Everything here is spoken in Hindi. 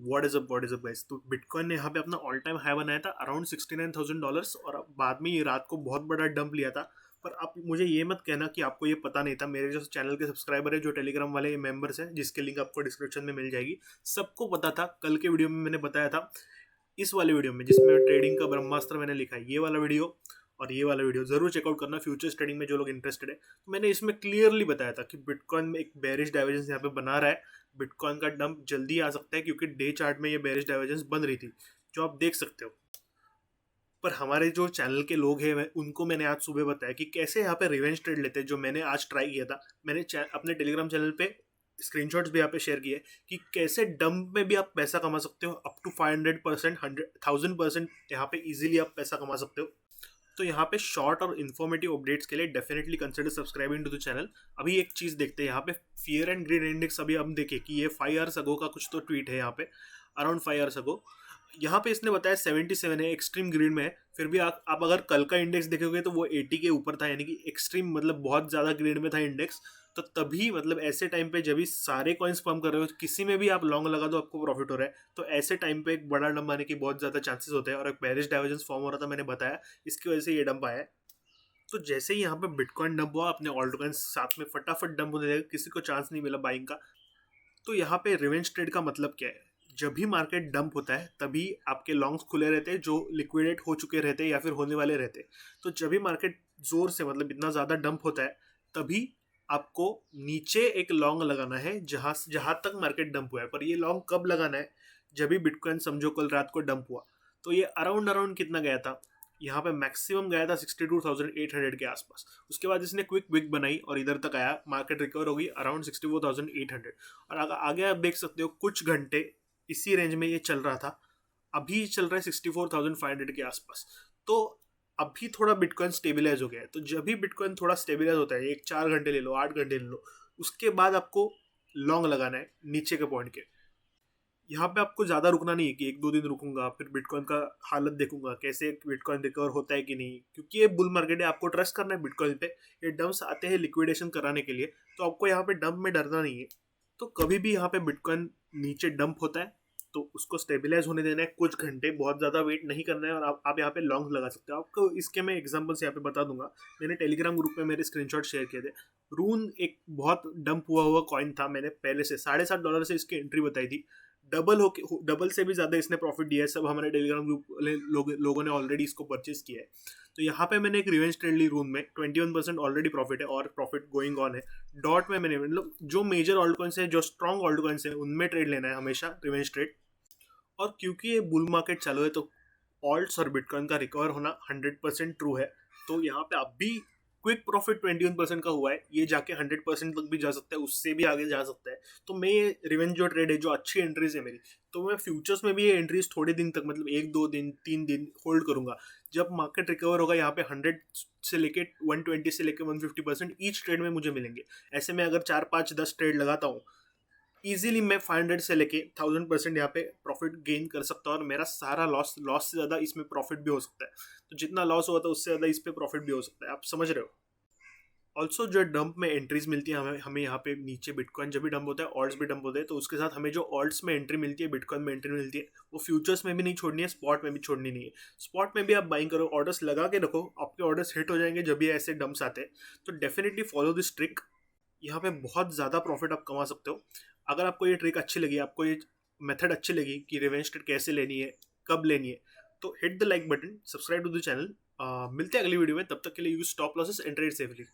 What is up guys. तो बिटकॉइन ने यहाँ पे अपना ऑल टाइम हाई बनाया था अराउंड $69,000 और अब बाद में ये रात को बहुत बड़ा डंप लिया था। पर आप मुझे ये मत कहना कि आपको ये पता नहीं था। मेरे जो चैनल के सब्सक्राइबर है, जो टेलीग्राम वाले मेंबर्स हैं, जिसके लिंक आपको डिस्क्रिप्शन में मिल जाएगी, सबको पता था। कल के वीडियो में मैंने बताया था, इस वाले वीडियो में जिसमें ट्रेडिंग का ब्रह्मास्त्र मैंने लिखा है, ये वाला वीडियो और ये वाला वीडियो जरूर चेकआउट करना फ्यूचर्स ट्रेडिंग में जो लोग इंटरेस्टेड है। तो मैंने इसमें क्लियरली बताया था कि बिटकॉइन में एक बेरिश डाइवर्जेंस यहाँ पे बना रहा है। बिटकॉइन का डंप जल्दी आ सकता है क्योंकि डे चार्ट में ये बेरिश डाइवर्जेंस बन रही थी, जो आप देख सकते हो। पर हमारे जो चैनल के लोग हैं उनको मैंने आज सुबह बताया कि कैसे यहाँ पे रिवेंज ट्रेड लेते हैं, जो मैंने आज ट्राई किया था। मैंने अपने टेलीग्राम चैनल पे स्क्रीनशॉट्स भी यहाँ पे शेयर किए कि कैसे डंप में भी आप पैसा कमा सकते हो। अप टू 500%, 100,000% यहाँ पे इजीली आप पैसा कमा सकते हो। तो यहाँ पे शॉर्ट और इन्फॉर्मेटिव अपडेट्स के लिए definitely consider subscribing to the channel. अभी एक चीज़ देखते हैं यहाँ पे, फियर एंड ग्रीड इंडेक्स। अभी हम देखें कि ये 5 आवर्स अगो का कुछ तो ट्वीट है यहाँ पे, अराउंड 5 आवर्स अगो। यहाँ पे इसने बताया 77 है, एक्सट्रीम ग्रीड में है। फिर भी आप अगर कल का इंडेक्स देखोगे तो वो 80 के ऊपर था, यानी कि एक्सट्रीम मतलब बहुत ज़्यादा ग्रीड में था इंडेक्स। तो तभी मतलब ऐसे टाइम पे जब भी सारे कॉइन्स पंप कर रहे हो, किसी में भी आप लॉन्ग लगा दो आपको प्रॉफिट हो रहा है, तो ऐसे टाइम पे एक बड़ा डंप आने की बहुत ज़्यादा चांसेस होते हैं। और एक बेरिश डाइवर्जेंस फॉर्म हो रहा था, मैंने बताया, इसकी वजह से ये डंप आया है। तो जैसे ही यहाँ पे बिटकॉइन डंप हुआ, अपने ऑल्ट कॉइन्स साथ में फटाफट डंप होने लगे, किसी को चांस नहीं मिला बाइंग का। तो यहाँ पे रिवेंज ट्रेड का मतलब क्या है? जब भी मार्केट डंप होता है तभी आपके लॉन्ग्स खुले रहते हैं, जो लिक्विडेट हो चुके रहते हैं या फिर होने वाले रहते हैं। तो जब भी मार्केट जोर से मतलब इतना ज़्यादा डंप होता है, तभी आपको नीचे एक लॉन्ग लगाना है जहाँ जहाँ तक मार्केट डंप हुआ है। पर ये लॉन्ग कब लगाना है? जब भी बिटकॉइन समझो कल रात को डंप हुआ, तो ये अराउंड अराउंड कितना गया था? यहाँ पे मैक्सिमम गया था 62,800 के आसपास। उसके बाद इसने क्विक विक बनाई और इधर तक आया, मार्केट रिकवर हो गई अराउंड 64,800। और आगे आप देख सकते हो कुछ घंटे इसी रेंज में ये चल रहा था। अभी चल रहा है 64,500 के आसपास। तो अभी थोड़ा बिटकॉइन स्टेबिलाईज हो गया है। तो जब भी बिटकॉइन थोड़ा स्टेबिलाईज होता है, एक 4 घंटे ले लो, 8 घंटे ले लो, उसके बाद आपको लॉन्ग लगाना है नीचे के पॉइंट के। यहाँ पे आपको ज़्यादा रुकना नहीं है कि 1-2 दिन रुकूंगा फिर बिटकॉइन का हालत देखूंगा कैसे बिटकॉइन रिकवर होता है कि नहीं, क्योंकि ये बुल मार्केट है। आपको ट्रस्ट करना है बिटकॉइन पे। ये डंप्स आते हैं लिक्विडेशन कराने के लिए, तो आपको यहाँ पे डंप में डरना नहीं है। तो कभी भी यहाँ पे बिटकॉइन नीचे डंप होता है तो उसको स्टेबिलाईज होने देना है कुछ घंटे, बहुत ज़्यादा वेट नहीं करना है। और आप यहाँ पे लॉन्ग लगा सकते हो। आपको इसके मैं एग्जांपल्स यहाँ पे बता दूंगा। मैंने टेलीग्राम ग्रुप में मेरे स्क्रीनशॉट शेयर किए थे। रून एक बहुत डंप हुआ कॉइन था। मैंने पहले से $7.5 से इसकी एंट्री बताई थी। डबल से भी ज़्यादा इसने प्रॉफिट दिया है। सब हमारे टेलीग्राम ग्रुप लोगों ने ऑलरेडी इसको परचेज किया है। तो यहाँ पे मैंने एक रिवेंज ट्रेड ली रून में, 21% ऑलरेडी प्रॉफिट है और प्रॉफिट गोइंग ऑन है। डॉट में मैंने मतलब जो मेजर ऑल्ट कॉइन्स है, जो स्ट्रॉन्ग ऑल्ट कॉइन्स है, उनमें ट्रेड लेना है हमेशा, रिवेंज ट्रेड। और क्योंकि ये बुल मार्केट चालू है तो ऑल्ट्स और बिटकॉइन का रिकवर होना 100% ट्रू है। तो यहाँ पे अब भी क्विक प्रॉफिट 21% का हुआ है, ये जाके 100% तक भी जा सकता है, उससे भी आगे जा सकता है। तो मैं ये रिवेंज जो ट्रेड है, जो अच्छी एंट्रीज है मेरी, तो मैं फ्यूचर्स में भी ये एंट्रीज थोड़े दिन तक मतलब 1-2 दिन 3 दिन होल्ड करूंगा। जब मार्केट रिकवर होगा, यहाँ पे 100 से लेके 120 से लेके 150% ईच ट्रेड में मुझे मिलेंगे। ऐसे में अगर 4-5-10 ट्रेड लगाता हूँ, इजीली मैं 500 से लेके 1000% यहाँ पे प्रॉफिट गेन कर सकता हूँ। और मेरा सारा लॉस से ज़्यादा इसमें प्रॉफिट भी हो सकता है। तो जितना लॉस हुआ था उससे ज़्यादा इस पे प्रॉफिट भी हो सकता है। आप समझ रहे हो? ऑल्सो जो डंप में एंट्रीज मिलती है हमें यहाँ पे नीचे, बिटकॉइन जब भी डंप होता है, ऑल्ट्स भी डंप होते हैं, तो उसके साथ हमें जो ऑल्ट्स में एंट्री मिलती है, बिटकॉइन में एंट्री मिलती है, वो फ्यूचर्स में भी नहीं छोड़नी है, स्पॉट में भी छोड़नी नहीं है। स्पॉट में भी आप बाइंग करो, ऑर्डर्स लगा के रखो, आपके ऑर्डर्स हिट हो जाएंगे जब भी ऐसे डंप्स आते हैं। तो डेफिनेटली फॉलो दिस ट्रिक। यहाँ पे बहुत ज़्यादा प्रॉफिट आप कमा सकते हो। अगर आपको ये ट्रिक अच्छी लगी, आपको ये मेथड अच्छी लगी कि रिवेंज ट्रेड कैसे लेनी है, कब लेनी है, तो hit the like button, subscribe to the channel. मिलते हैं अगली वीडियो में। तब तक के लिए use stop losses and trade safely.